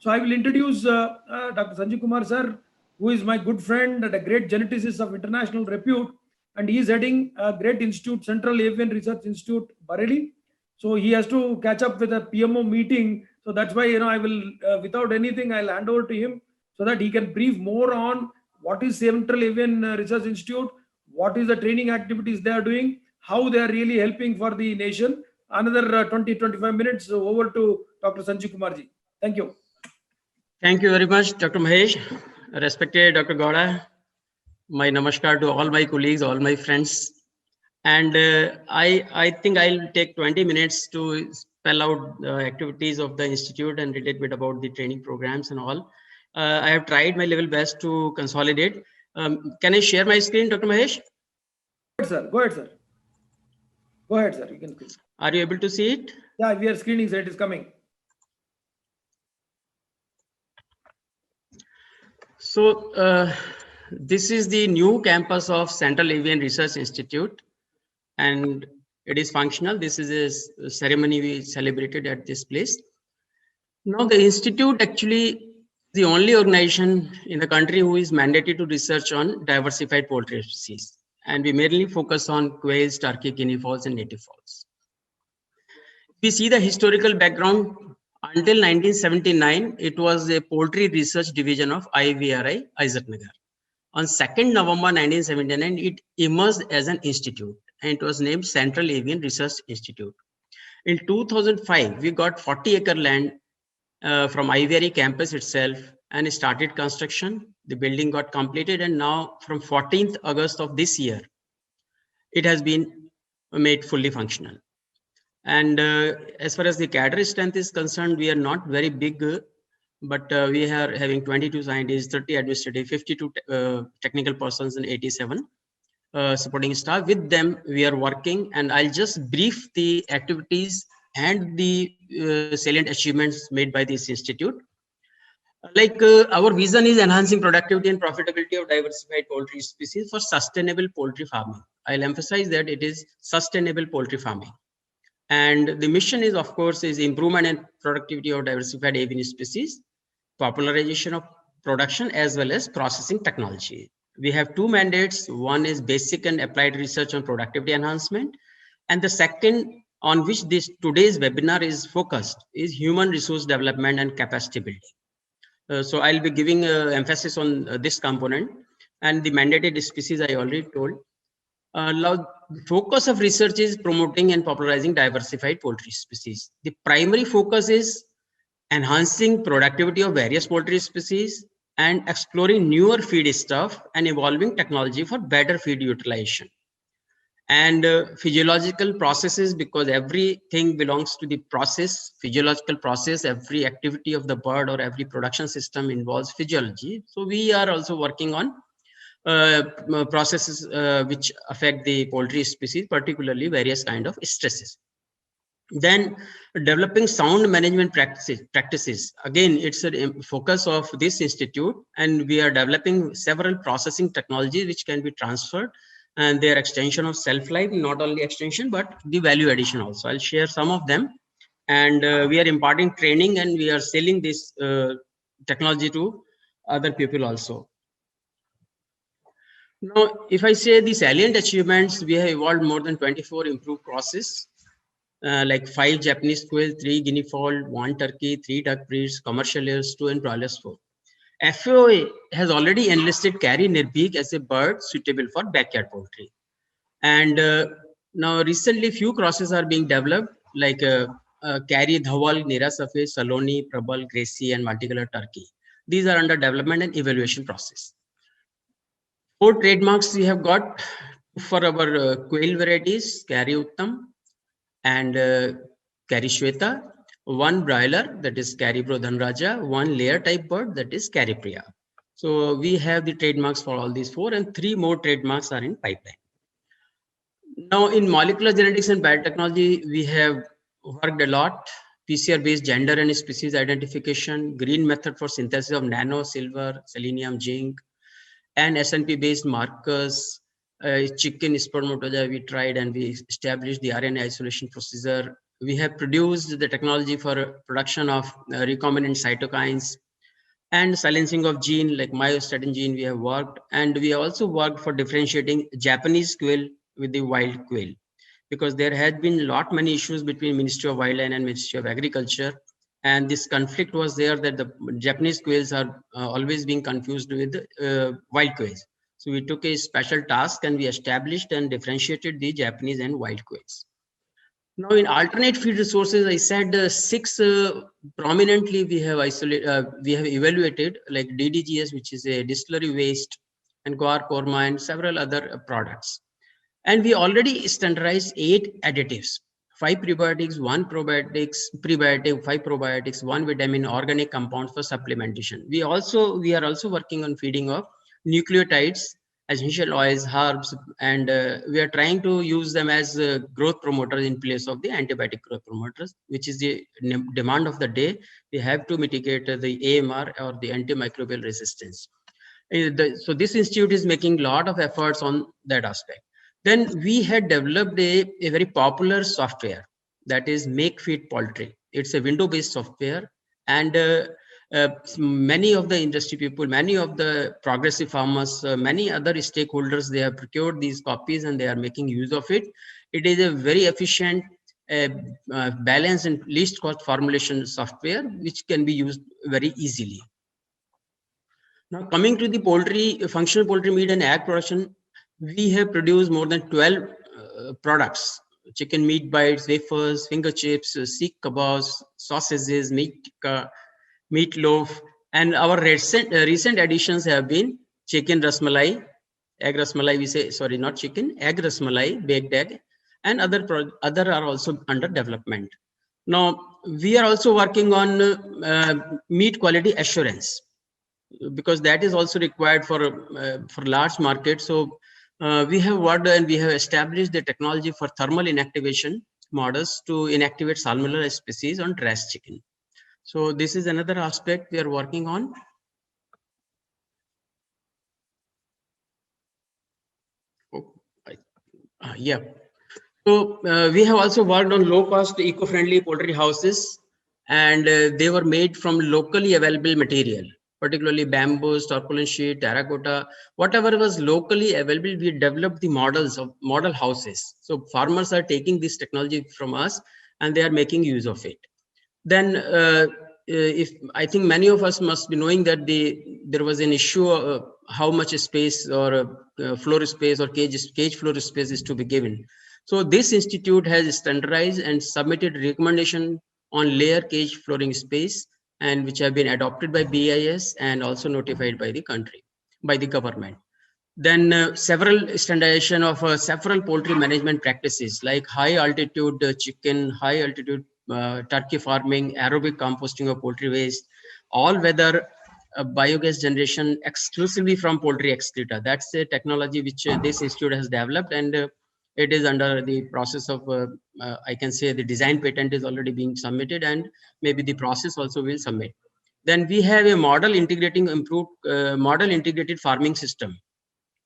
So I will introduce Dr. Sanjeev Kumar sir, who is my good friend and a great geneticist of international repute, and he is heading a great institute, Central Avian Research Institute, Bareilly. So he has to catch up with a PMO meeting. So that's why, I will, without anything, I'll hand over to him so that he can brief more on what is Central Avian Research Institute, what is the training activities they are doing, how they are really helping for the nation. Another 20-25 minutes over to Dr. Sanjeev Kumar ji. Thank you. Thank you very much, Dr. Mahesh. Respected Dr. Gowda, my namaskar to all my colleagues, all my friends. And I think I'll take 20 minutes to spell out the activities of the institute and a little bit about the training programs and all. I have tried my level best to consolidate. Can I share my screen, Dr. Mahesh? Go ahead, sir. Go ahead, sir. Go ahead, sir. You can screen. Are you able to see it? Yeah, we are screening, sir. It is coming. So this is the new campus of Central Avian Research Institute, and it is functional. This is a ceremony we celebrated at this place. Now the institute actually the only organization in the country who is mandated to research on diversified poultry species, and we mainly focus on quails, turkey, guinea fowls, and native fowls. We see the historical background. Until 1979, it was a poultry research division of IVRI, Izatnagar. On 2nd November 1979, it emerged as an institute, and it was named Central Avian Research Institute. In 2005, we got 40-acre land from IVRI campus itself and started construction. The building got completed, and now from 14th August of this year, it has been made fully functional. And as far as the cadre strength is concerned, we are not very big, but we are having 22 scientists, 30 administrative, 52 technical persons, and 87 supporting staff. With them, we are working, and I'll just brief the activities and the salient achievements made by this institute. Like our vision is enhancing productivity and profitability of diversified poultry species for sustainable poultry farming. I'll emphasize that it is sustainable poultry farming. And the mission is, of course, is improvement in productivity of diversified avian species, popularization of production, as well as processing technology. We have two mandates. One is basic and applied research on productivity enhancement. And the second, on which today's webinar is focused, is human resource development and capacity building. So I'll be giving emphasis on this component. And the mandated species I already told. Now, the focus of research is promoting and popularizing diversified poultry species. The primary focus is enhancing productivity of various poultry species and exploring newer feed stuff and evolving technology for better feed utilization. And physiological processes, because everything belongs to the process, physiological process, every activity of the bird or every production system involves physiology. So we are also working on processes which affect the poultry species, particularly various kind of stresses. Then developing sound management practices. Again, it's a focus of this institute, and we are developing several processing technologies which can be transferred, and their extension of shelf life, not only extension, but the value addition also. I'll share some of them. And we are imparting training, and we are selling this technology to other people also. Now, if I say the salient achievements, we have evolved more than 24 improved crosses, like 5 Japanese quail, 3 guinea fowl, 1 turkey, 3 duck breeds, commercial layers 2, and broilers 4. FAO has already enlisted Carry Nirbeek as a bird suitable for backyard poultry. And now recently few crosses are being developed, like Carry Dhawal, Nira Safed, Saloni, Prabal, Gracie, and multicolor turkey. These are under development and evaluation process. 4 trademarks we have got for our quail varieties, Carry Uttam and Carry Shweta, 1 broiler, that is Carry Prodhanraja, 1 layer type bird, that is Carry Priya. So we have the trademarks for all these 4, and 3 more trademarks are in pipeline. Now in molecular genetics and biotechnology, we have worked a lot. PCR-based gender and species identification, green method for synthesis of nano, silver, selenium, zinc, and SNP-based markers, chicken spermatozoa we tried, and we established the RNA isolation procedure We have produced the technology for production of recombinant cytokines and silencing of gene like myostatin gene we have worked, and we also worked for differentiating Japanese quail with the wild quail, because there had been many issues between Ministry of Wildlife and Ministry of Agriculture, and this conflict was there that the Japanese quails are always being confused with wild quails. So we took a special task and we established and differentiated the Japanese and wild quails. Now, in alternate feed resources, I said 6 prominently we have evaluated, like DDGS, which is a distillery waste, and guar, korma, and several other products. And we already standardized 8 additives: 5 prebiotics, 1 prebiotic, 5 probiotics, 1 vitamin, organic compounds for supplementation. We are also working on feeding of nucleotides, essential oils, herbs, and we are trying to use them as growth promoters in place of the antibiotic growth promoters, which is the demand of the day. We have to mitigate the AMR, or the antimicrobial resistance. So this institute is making a lot of efforts on that aspect. Then we had developed a very popular software, that is Make Feed Poultry. It's a window-based software, and many of the industry people, many of the progressive farmers, many other stakeholders, they have procured these copies and they are making use of it. It is a very efficient, balanced and least cost formulation software, which can be used very easily. Now, coming to the poultry, functional poultry meat and egg production, we have produced more than 12 products: chicken meat bites, wafers, finger chips, seekh kebabs, sausages, meat loaf, and our recent additions have been chicken rasmalai, egg rasmalai. We say, sorry, not chicken, egg rasmalai, baked egg, and other are also under development. Now, we are also working on meat quality assurance, because that is also required for large markets. So we have worked and we have established the technology for thermal inactivation models to inactivate salmonella species on dressed chicken. So this is another aspect we are working on. Yeah. So we have also worked on low-cost, eco-friendly poultry houses, and they were made from locally available material, particularly bamboo, tarpaulin sheet, terracotta, whatever was locally available. We developed the models of model houses. So farmers are taking this technology from us and they are making use of it. Then if I think many of us must be knowing that there was an issue of how much space or floor space or cage floor space is to be given. So this institute has standardized and submitted recommendation on layer cage flooring space, and which have been adopted by BIS and also notified by the country, by the government. Then several standardization of several poultry management practices, like high altitude chicken, high altitude turkey farming, aerobic composting of poultry waste, all weather biogas generation exclusively from poultry excreta. That's a technology which this institute has developed, and it is under the process of, I can say the design patent is already being submitted, and maybe the process also will submit. Then we have a model integrating improved model integrated farming system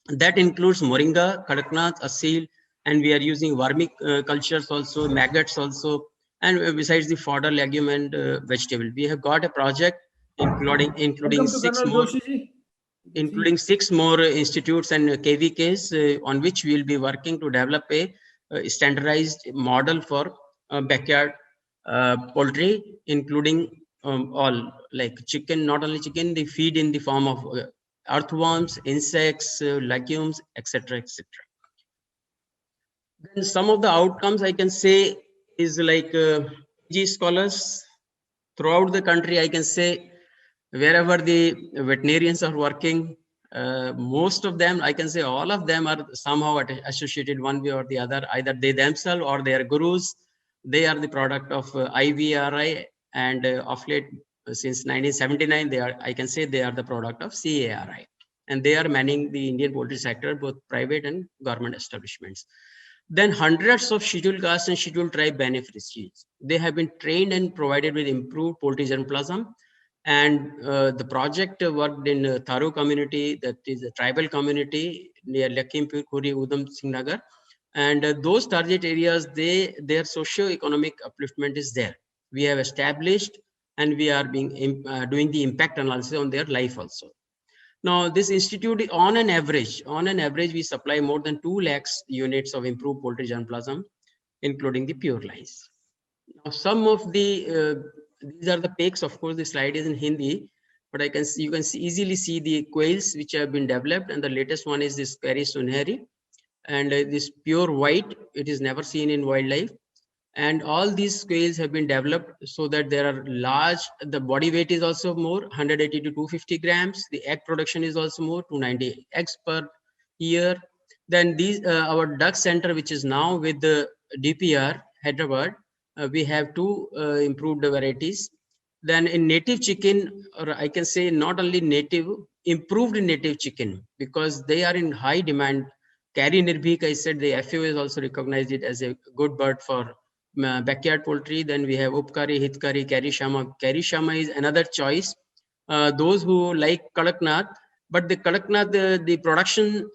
that includes moringa, kadaknath, asil, and we are using vermicultures also, maggots also, and besides the fodder, legume, and vegetable. We have got a project including six more institutes and KVKs on which we will be working to develop a standardized model for backyard poultry, including all, like chicken, not only chicken, the feed in the form of earthworms, insects, legumes, etc., etc. Then some of the outcomes I can say is like PG scholars throughout the country. I can say wherever the veterinarians are working, most of them, I can say all of them, are somehow associated one way or the other. Either they themselves or their gurus, they are the product of IVRI, and of late, since 1979, they are, I can say they are the product of CARI, and they are manning the Indian poultry sector, both private and government establishments. Then hundreds of scheduled caste and scheduled tribe beneficiaries, they have been trained and provided with improved poultry germplasm. And the project worked in Tharu community, that is a tribal community near Lakhimpur Khuri, Udham Singh Nagar. And those target areas, their socio-economic upliftment is there. We have established, and we are doing the impact analysis on their life also. Now, this institute, on an average, we supply more than 2 lakhs units of improved poultry germplasm, including the pure lines. Now, some of the these are the pics. Of course, the slide is in Hindi, but you can easily see the quails which have been developed, and the latest one is this Kari Sunheri, and this pure white. It is never seen in wildlife. And all these quails have been developed so that there are large, the body weight is also more, 180 to 250 grams. The egg production is also more, 290 eggs per year. Then these, our duck center, which is now with the DPR, Hyderabad, we have 2 improved varieties. Then in native chicken, or I can say not only native, improved native chicken, because they are in high demand. Kari Nirbhik, I said, the FAO has also recognized it as a good bird for backyard poultry. Then we have Upkari, Hitkari, Kari Shama. Kari Shama is another choice. Those who like Kadaknath, but the Kadaknath, the production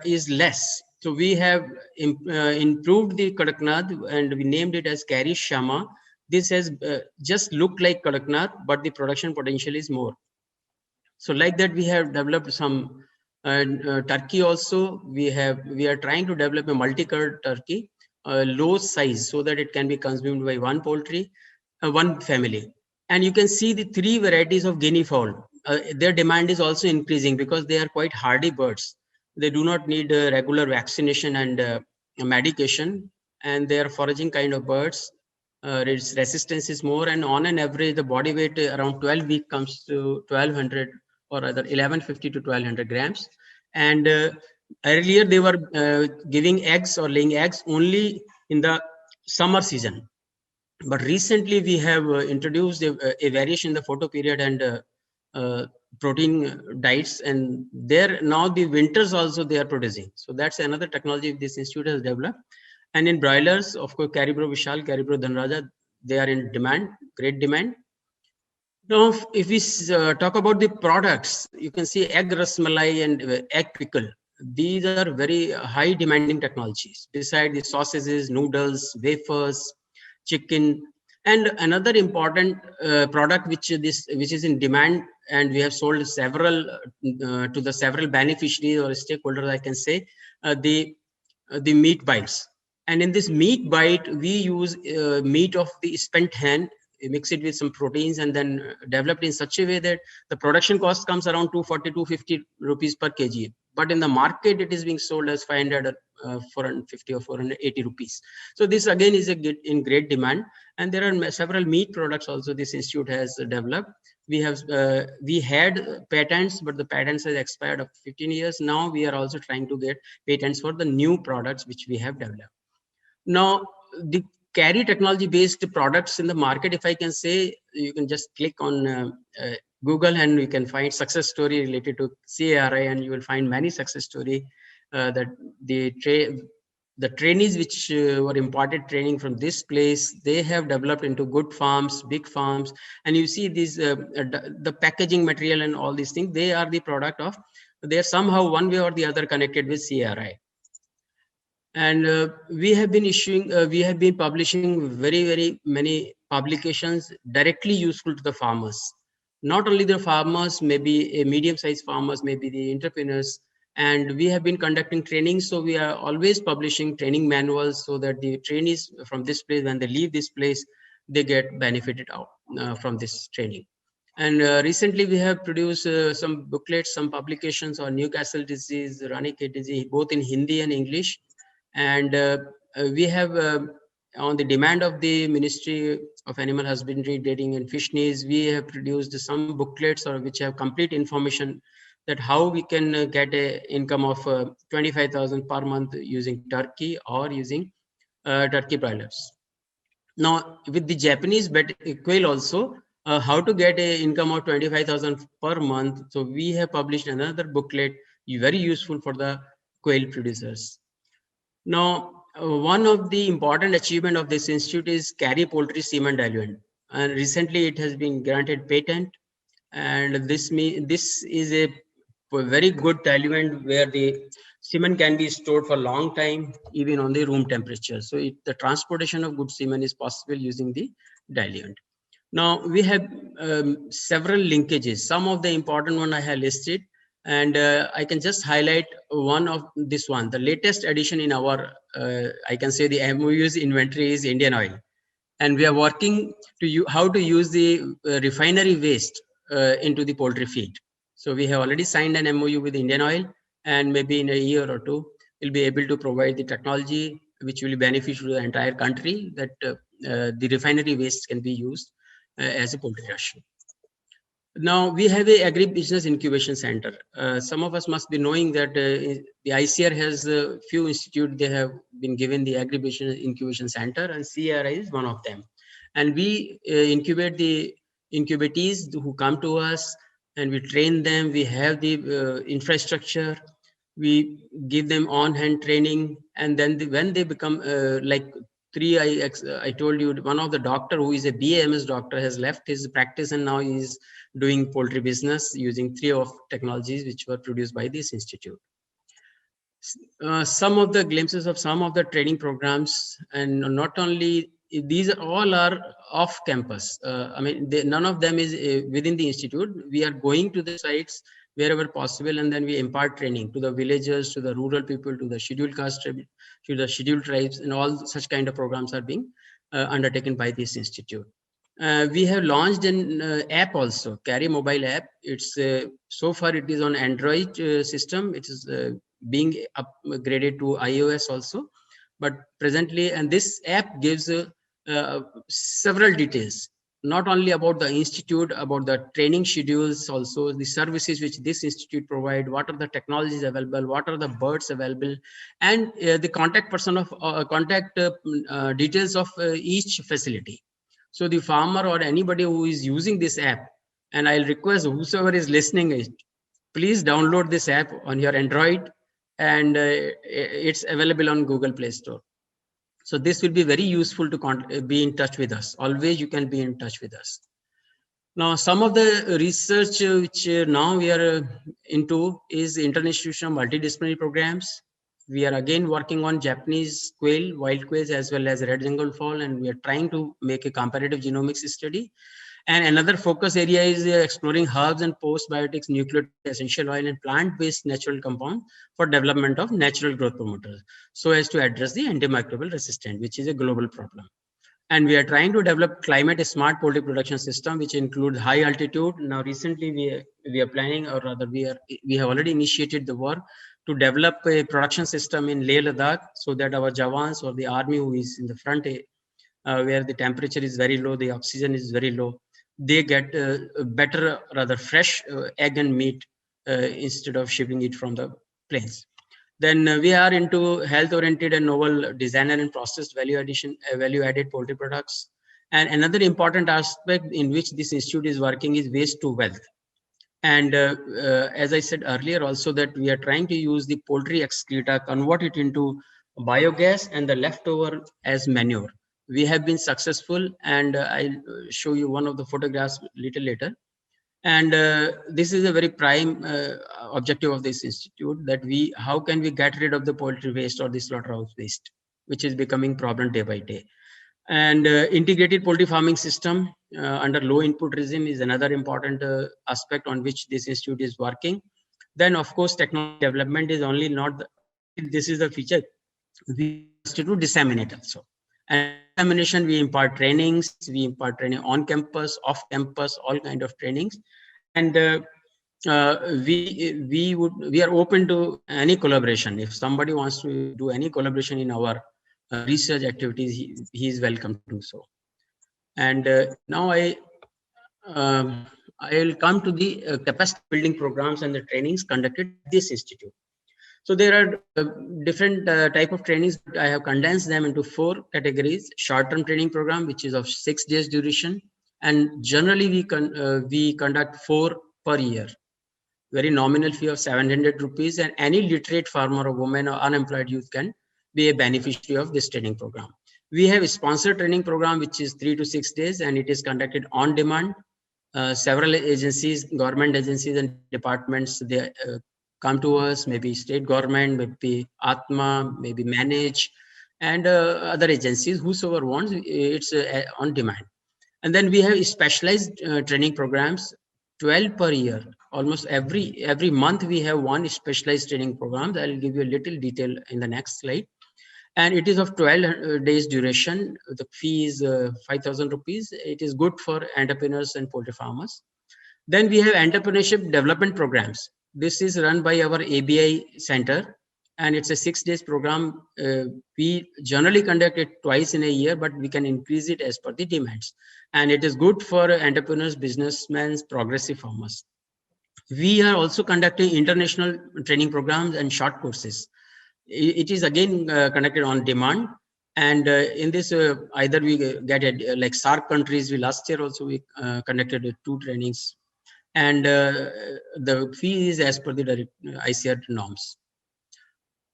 is less. So we have improved the Kadaknath, and we named it as Kari Shama. This has just looked like Kadaknath, but the production potential is more. So like that, we have developed some turkey also. We are trying to develop a multi-curd turkey, low size, so that it can be consumed by one poultry, one family. And you can see the 3 varieties of guinea fowl. Their demand is also increasing because they are quite hardy birds. They do not need regular vaccination and medication, and they are foraging kind of birds. Its resistance is more, and on an average, the body weight around 12 weeks comes to 1200, or rather 1150 to 1200 grams. And earlier they were giving eggs or laying eggs only in the summer season. But recently we have introduced a variation in the photo period and protein diets, and there now the winters also they are producing. So that's another technology this institute has developed. And in broilers, of course, Caribro Vishal, Caribro Dhanraja, they are in demand, great demand. Now, if we talk about the products, you can see egg rasmalai and egg pickle. These are very high demanding technologies. Beside the sausages, noodles, wafers, chicken, and another important product which is in demand, and we have sold several to the several beneficiaries or stakeholders, I can say, the meat bites. And in this meat bite, we use meat of the spent hen, mix it with some proteins, and then developed in such a way that the production cost comes around 240 250 rupees per kg. But in the market, it is being sold as 500 450 or 480 rupees. So this again is in great demand. And there are several meat products also this institute has developed. We had patents, but the patents has expired after 15 years. Now we are also trying to get patents for the new products which we have developed. Now, the carry technology based products in the market, if I can say, you can just click on Google and you can find success story related to CARI, and you will find many success story that the trainees which were imparted training from this place, they have developed into good farms, big farms. And you see these the packaging material and all these things, they are the product of, they are somehow one way or the other connected with CRI. And we have been publishing very many publications directly useful to the farmers. Not only the farmers, maybe a medium-sized farmers, maybe the entrepreneurs. And we have been conducting training. So we are always publishing training manuals so that the trainees from this place, when they leave this place, they get benefited out from this training. And recently we have produced some booklets, some publications on Newcastle disease, Ranikhet disease, both in Hindi and English. And we have, on the demand of the Ministry of Animal Husbandry, Dairying and Fisheries, we have produced some booklets which have complete information that how we can get an income of 25,000 per month using turkey or using turkey broilers. Now, with the Japanese quail also, how to get an income of 25,000 per month. So we have published another booklet, very useful for the quail producers. Now, one of the important achievement of this institute is Kari Poultry Semen Diluent, and recently it has been granted patent. And this is a very good diluent where the semen can be stored for a long time, even on the room temperature. So the transportation of good semen is possible using the diluent. Now we have several linkages. Some of the important one I have listed, and I can just highlight one of this one. The latest addition in our, I can say the MOU's inventory is Indian Oil. And we are working to how to use the refinery waste into the poultry feed. So we have already signed an MOU with Indian Oil, and maybe in a year or two, we'll be able to provide the technology which will be beneficial to the entire country, that the refinery waste can be used as a poultry ration. Now we have a agribusiness incubation center. Some of us must be knowing that the ICAR has a few institutes. They have been given the agribusiness incubation center, and CRI is one of them. And we incubate the incubatees who come to us, and we train them. We have the infrastructure. We give them on-hand training, and then when they become like I told you, one of the doctor who is a BAMS doctor has left his practice, and now he is doing poultry business using 3 of technologies which were produced by this institute. Some of the glimpses of some of the training programs, and not only these all are off campus. I mean, none of them is within the institute. We are going to the sites wherever possible, and then we impart training to the villagers, to the rural people, to the scheduled caste, to the scheduled tribes, and all such kind of programs are being undertaken by this institute. We have launched an app also, Carry mobile app. It's so far it is on Android system. It is being upgraded to iOS also, but presently, and this app gives several details, not only about the institute, about the training schedules, also the services which this institute provide, what are the technologies available, what are the birds available, and the contact person of details of each facility. So the farmer or anybody who is using this app, and I'll request whosoever is listening, please download this app on your Android, and it's available on Google Play Store. So this will be very useful to be in touch with us. Always you can be in touch with us. Now, some of the research which now we are into is interinstitutional multidisciplinary programs. We are again working on Japanese quail, wild quails, as well as red Bengal fowl, and we are trying to make a comparative genomics study. And another focus area is exploring herbs and postbiotics, nucleotide, essential oil, and plant-based natural compound for development of natural growth promoters, so as to address the antimicrobial resistance, which is a global problem. And we are trying to develop climate smart poultry production system, which includes high altitude. Now, recently we are planning, or rather we have already initiated the work to develop a production system in Leh Ladakh, so that our Jawans or the army who is in the front, where the temperature is very low, the oxygen is very low, they get better, rather fresh egg and meat instead of shipping it from the plains. Then we are into health-oriented and novel designer and processed value-added poultry products. And another important aspect in which this institute is working is waste to wealth. And as I said earlier also, that we are trying to use the poultry excreta, convert it into biogas, and the leftover as manure. We have been successful, and I'll show you one of the photographs little later. And this is a very prime objective of this institute, that how can we get rid of the poultry waste or the slaughterhouse waste, which is becoming problem day by day. And integrated poultry farming system under low input regime is another important aspect on which this institute is working. Then, of course, technology development is only not this is the feature we institute disseminate also. And dissemination, we impart trainings, on campus, off campus, all kind of trainings. And we are open to any collaboration. If somebody wants to do any collaboration in our research activities, he is welcome to do so. And now I will come to the capacity building programs and the trainings conducted at this institute. So there are different type of trainings. I have condensed them into 4 categories. Short-term training program, which is of 6 days duration, and generally we conduct 4 per year. Very nominal fee of 700 rupees, and any literate farmer or woman or unemployed youth can be a beneficiary of this training program. We have a sponsored training program, which is 3 to 6 days, and it is conducted on demand. Several agencies, government agencies and departments, they come to us, maybe state government, maybe Atma, maybe Manage, and other agencies, whosoever wants, it's on demand. And then we have specialized training programs, 12 per year. Almost every month we have one specialized training program. I'll give you a little detail in the next slide. And it is of 12 days duration. The fee is 5,000 rupees. It is good for entrepreneurs and poultry farmers. Then we have entrepreneurship development programs. This is run by our ABI center, and it's a 6 days program. We generally conduct it twice in a year, but we can increase it as per the demands. And it is good for entrepreneurs, businessmen, progressive farmers. We are also conducting international training programs and short courses. It is again conducted on demand. And in this, either we get it like SARC countries. We last year also we conducted 2 trainings, and the fee is as per the ICAR norms.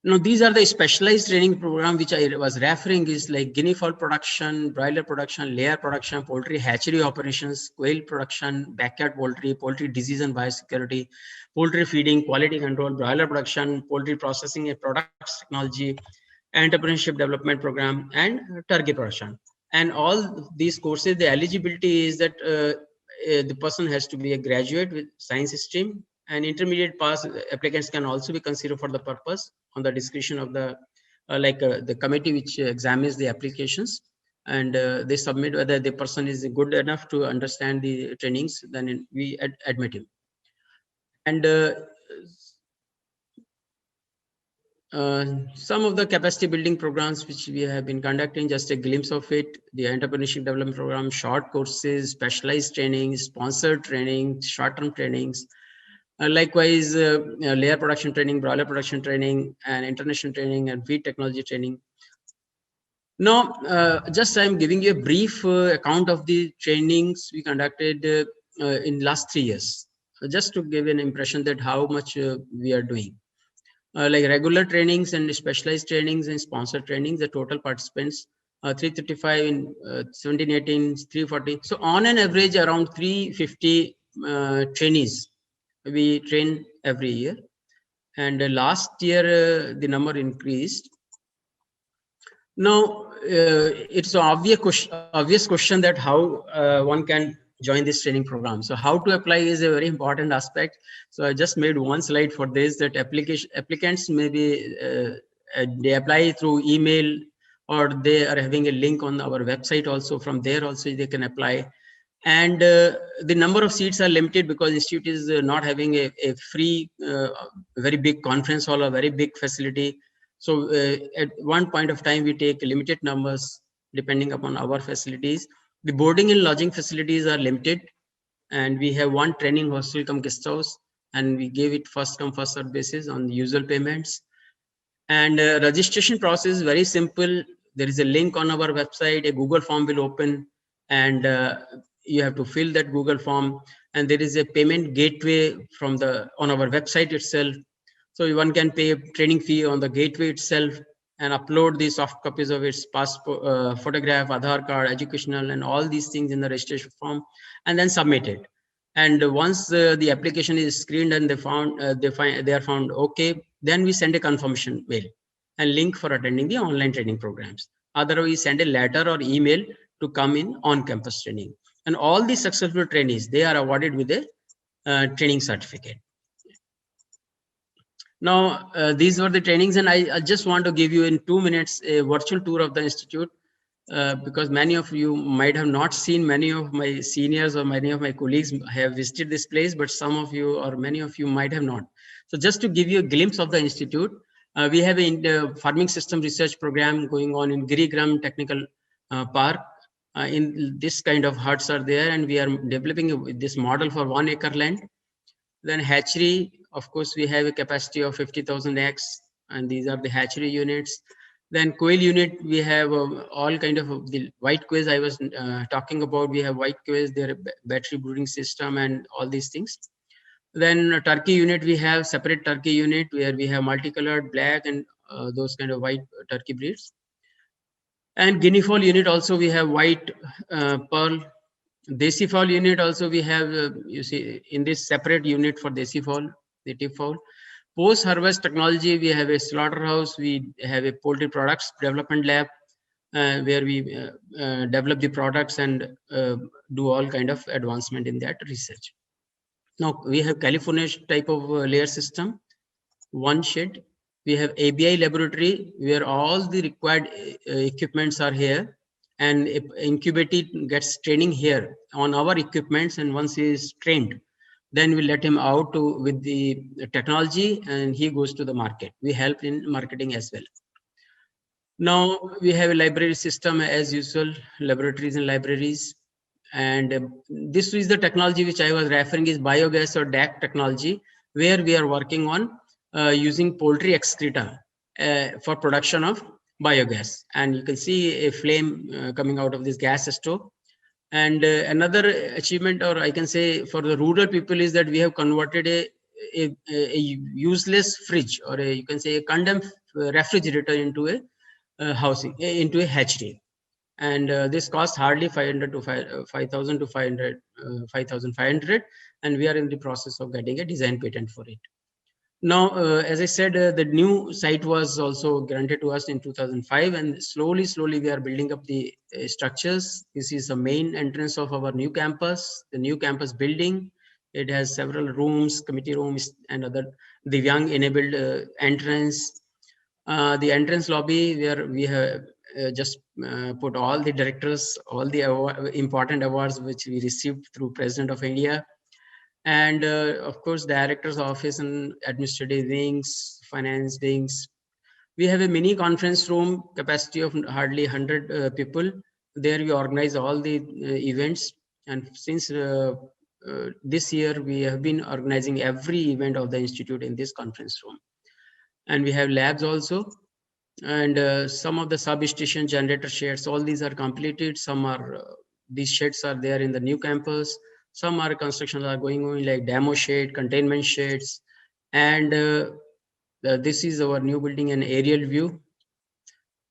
Now, these are the specialized training program which I was referring is like guinea fowl production, broiler production, layer production, poultry hatchery operations, quail production, backyard poultry, poultry disease and biosecurity, poultry feeding, quality control, broiler production, poultry processing and products technology, entrepreneurship development program, and turkey production. And all these courses, the eligibility is that the person has to be a graduate with science stream, and intermediate pass applicants can also be considered for the purpose on the discretion of the the committee which examines the applications, and they submit whether the person is good enough to understand the trainings, then we admit him. And some of the capacity building programs which we have been conducting, just a glimpse of it: the entrepreneurship development program, short courses, specialized training, sponsored training, short-term trainings. Likewise, layer production training, broiler production training, and international training, and feed technology training. Now, just I'm giving you a brief account of the trainings we conducted in last 3 years, just to give an impression that how much we are doing. Like regular trainings and specialized trainings and sponsored trainings, the total participants 335 in 17-18, 340. So on an average, around 350 trainees we train every year, and last year the number increased. Now it's an obvious question that how one can join this training program. So how to apply is a very important aspect. So I just made one slide for this, that applicants maybe they apply through email, or they are having a link on our website also. From there also they can apply. And the number of seats are limited because institute is not having a free, very big conference hall or very big facility. So at one point of time, we take limited numbers depending upon our facilities. The boarding and lodging facilities are limited, and we have one training hostel cum guest house, and we gave it first come first served basis on the usual payments. And registration process is very simple. There is a link on our website. A Google form will open, and you have to fill that Google form, and there is a payment gateway on our website itself. So one can pay a training fee on the gateway itself and upload the soft copies of its passport, photograph, Aadhaar card, educational, and all these things in the registration form, and then submit it. And once the application is screened and they are found okay, then we send a confirmation mail and link for attending the online training programs. Otherwise, send a letter or email to come in on-campus training. And all these successful trainees, they are awarded with a training certificate. Now, these were the trainings, and I just want to give you in 2 minutes a virtual tour of the institute, because many of you might have not seen. Many of my seniors or many of my colleagues have visited this place, but some of you or many of you might have not. So just to give you a glimpse of the institute, we have a farming system research program going on in Girigram Technical Park. In this kind of huts are there, and we are developing this model for 1 acre land. Then hatchery, of course, we have a capacity of 50,000 eggs, and these are the hatchery units. Then quail unit, we have all kind of the white quails I was talking about. We have white quails, their battery brooding system, and all these things. Then turkey unit, we have separate turkey unit where we have multicolored black and those kind of white turkey breeds. And guinea fowl unit also we have white, pearl. Desi fowl unit also we have, you see in this separate unit for desi fowl, native fowl. Post-harvest technology, we have a slaughterhouse, we have a poultry products development lab, where we develop the products and do all kind of advancement in that research. Now we have California type of layer system, one shed. We have ABI laboratory where all the required equipments are here, and incubated gets training here on our equipments, and once he is trained, then we let him out with the technology and he goes to the market. We help in marketing as well. Now we have a library system as usual, laboratories and libraries. And this is the technology which I was referring is biogas or DAC technology, where we are working on using poultry excreta for production of biogas. And you can see a flame coming out of this gas stove. And another achievement, or I can say for the rural people, is that we have converted a useless fridge, or you can say a condemned refrigerator into a housing, into a hatchery. And this costs hardly 500 to 5,000 to 5,500, and we are in the process of getting a design patent for it. Now, as I said, the new site was also granted to us in 2005, and slowly we are building up the structures. This is the main entrance of our new campus, the new campus building. It has several rooms, committee rooms, and other Divyang enabled entrance. The entrance lobby, where we have just put all the directors, all the important awards which we received through President of India. And of course, director's office and administrative wings, finance wings. We have a mini conference room, capacity of hardly 100 people. There we organize all the events. And since this year, we have been organizing every event of the institute in this conference room. And we have labs also. And some of the substation generator sheds, all these are completed. Some are, these sheds are there in the new campus. Some are constructions are going on, like demo shed, containment sheds. And this is our new building, an aerial view.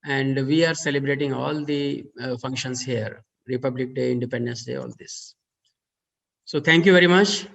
And we are celebrating all the functions here, Republic Day, Independence Day, all this. So thank you very much.